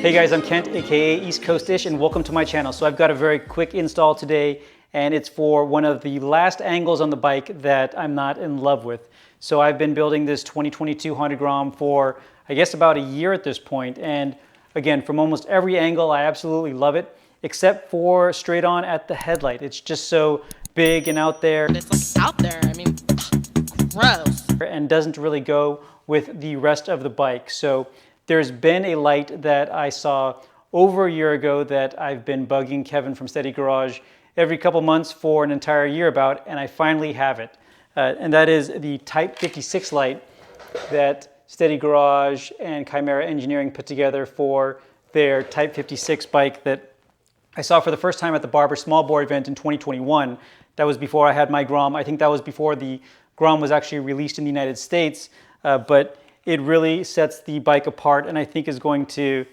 Hey guys, I'm Kent, aka East Coastish, and welcome to my channel. So I've got a very quick install today, and it's for one of the last angles on the bike that I'm not in love with. So I've been building this 2022 Honda Grom for, I guess, about a year at this point, and again, from almost every angle, I absolutely love it, except for straight on at the headlight. It's just so big and out there. It's like out there, I mean, gross. And doesn't really go with the rest of the bike. So there's been a light that I saw over a year ago that I've been bugging Kevin from Steady Garage every couple months for an entire year about, and I finally have it. And that is the Type 56 light that Steady Garage and Chimera Engineering put together for their Type 56 bike that I saw for the first time at the Barber Small Bore event in 2021. That was before I had my Grom. I think that was before the Grom was actually released in the United States, but it really sets the bike apart and I think is going to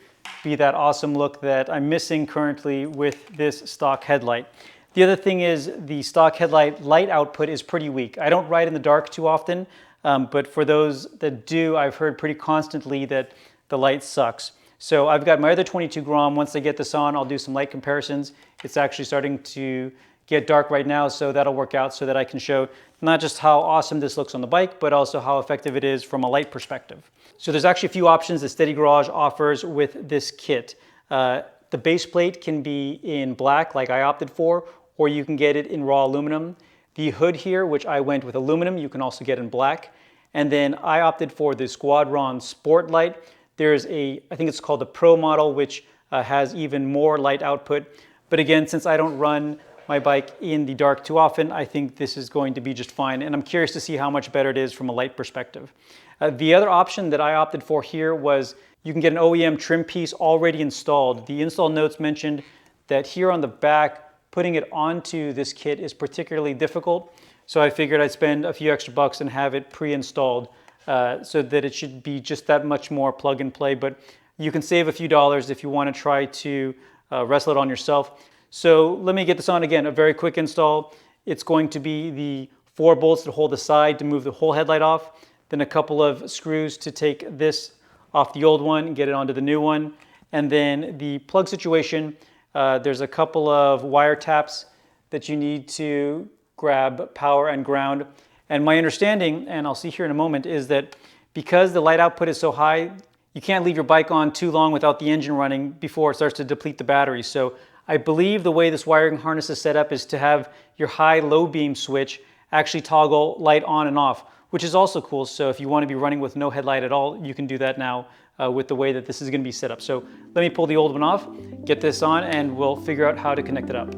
be that awesome look that I'm missing currently with this stock headlight. The other thing is the stock headlight light output is pretty weak. I don't ride in the dark too often, but for those that do, I've heard pretty constantly that the light sucks. So I've got my other 22 Grom. Once I get this on, I'll do some light comparisons. It's actually starting to get dark right now, so that'll work out so that I can show not just how awesome this looks on the bike, but also how effective it is from a light perspective. So there's actually a few options that Steady Garage offers with this kit. The base plate can be in black, like I opted for, or you can get it in raw aluminum. The hood here, which I went with aluminum, you can also get in black. And then I opted for the Squadron Sport Light. There's I think it's called the Pro model, which has even more light output. But again, since I don't run my bike in the dark too often, I think this is going to be just fine. And I'm curious to see how much better it is from a light perspective. The other option that I opted for here was you can get an OEM trim piece already installed. The install notes mentioned that here on the back, putting it onto this kit is particularly difficult. So I figured I'd spend a few extra bucks and have it pre-installed so that it should be just that much more plug and play. But you can save a few dollars if you want to try to wrestle it on yourself. So let me get this on again, a very quick install. It's going to be the 4 bolts that hold the side to move the whole headlight off, then a couple of screws to take this off the old one and get it onto the new one. And then the plug situation, there's a couple of wire taps that you need to grab power and ground. And my understanding, and I'll see here in a moment, is that because the light output is so high, you can't leave your bike on too long without the engine running before it starts to deplete the battery. So I believe the way this wiring harness is set up is to have your high-low beam switch actually toggle light on and off, which is also cool. So if you want to be running with no headlight at all, you can do that now with the way that this is going to be set up. So let me pull the old one off, get this on, and we'll figure out how to connect it up.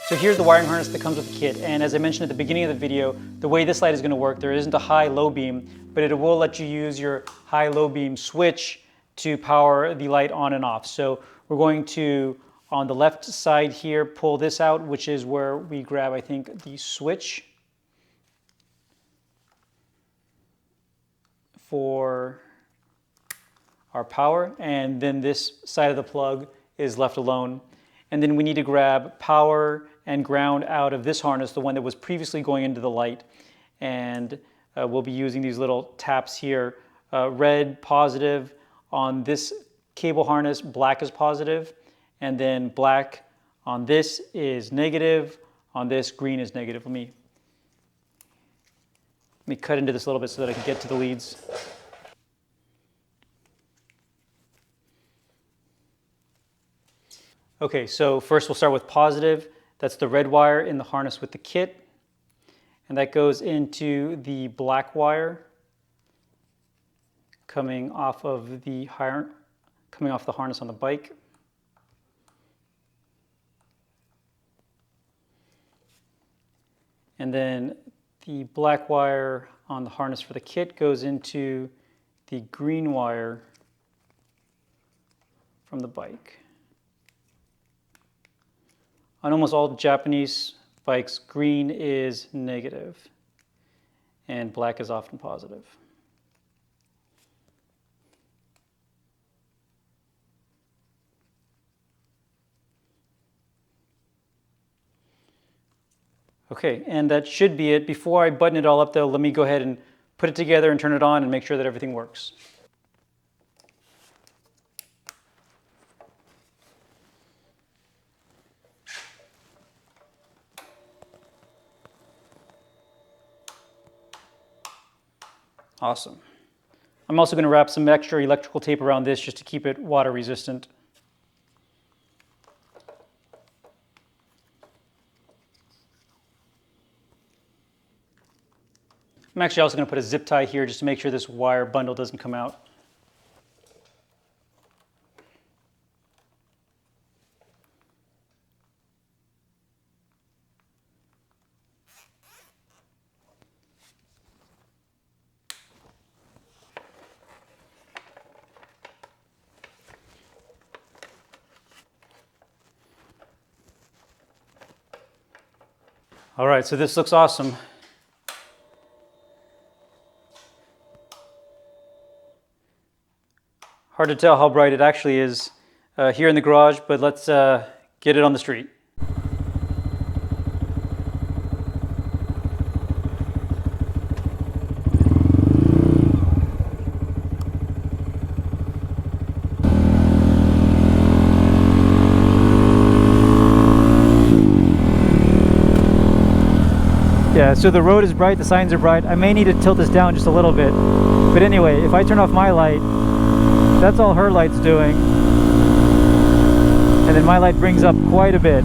So here's the wiring harness that comes with the kit, and as I mentioned at the beginning of the video, the way this light is going to work, there isn't a high-low beam, but it will let you use your high-low beam switch to power the light on and off. So we're going to, on the left side here, pull this out, which is where we grab, I think, the switch for our power, and then this side of the plug is left alone. And then we need to grab power and ground out of this harness, the one that was previously going into the light. And we'll be using these little taps here, red positive on this cable harness, black is positive, and then black on this is negative, on this green is negative. Let me cut into this a little bit so that I can get to the leads. Okay, so first we'll start with positive. That's the red wire in the harness with the kit. And that goes into the black wire coming off the harness on the bike. And then the black wire on the harness for the kit goes into the green wire from the bike. On almost all Japanese bikes, green is negative and black is often positive. Okay, and that should be it. Before I button it all up though, let me go ahead and put it together and turn it on and make sure that everything works. Awesome. I'm also going to wrap some extra electrical tape around this just to keep it water resistant. I'm actually also going to put a zip tie here just to make sure this wire bundle doesn't come out. All right, so this looks awesome. Hard to tell how bright it actually is here in the garage, but let's get it on the street. Yeah, so the road is bright, the signs are bright. I may need to tilt this down just a little bit. But anyway, if I turn off my light, that's all her light's doing. And then my light brings up quite a bit.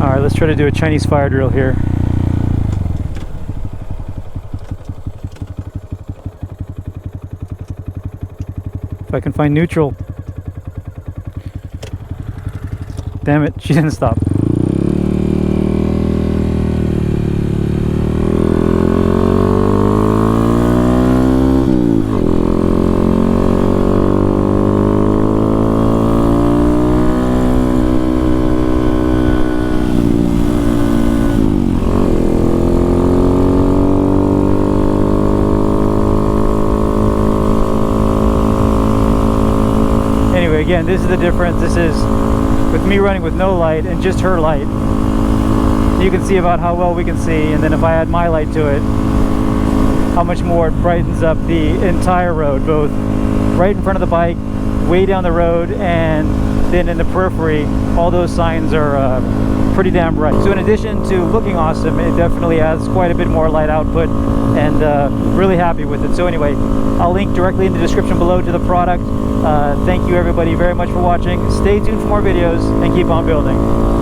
All right, let's try to do a Chinese fire drill here. If I can find neutral. Damn it, she didn't stop. Anyway, again, this is the difference. This is with me running with no light and just her light. You can see about how well we can see, and then if I add my light to it, how much more it brightens up the entire road, both right in front of the bike, way down the road, and then in the periphery. All those signs are pretty damn bright. So in addition to looking awesome, it definitely has quite a bit more light output, and really happy with it. So anyway, I'll link directly in the description below to the product. Thank you everybody very much for watching. Stay tuned for more videos and keep on building.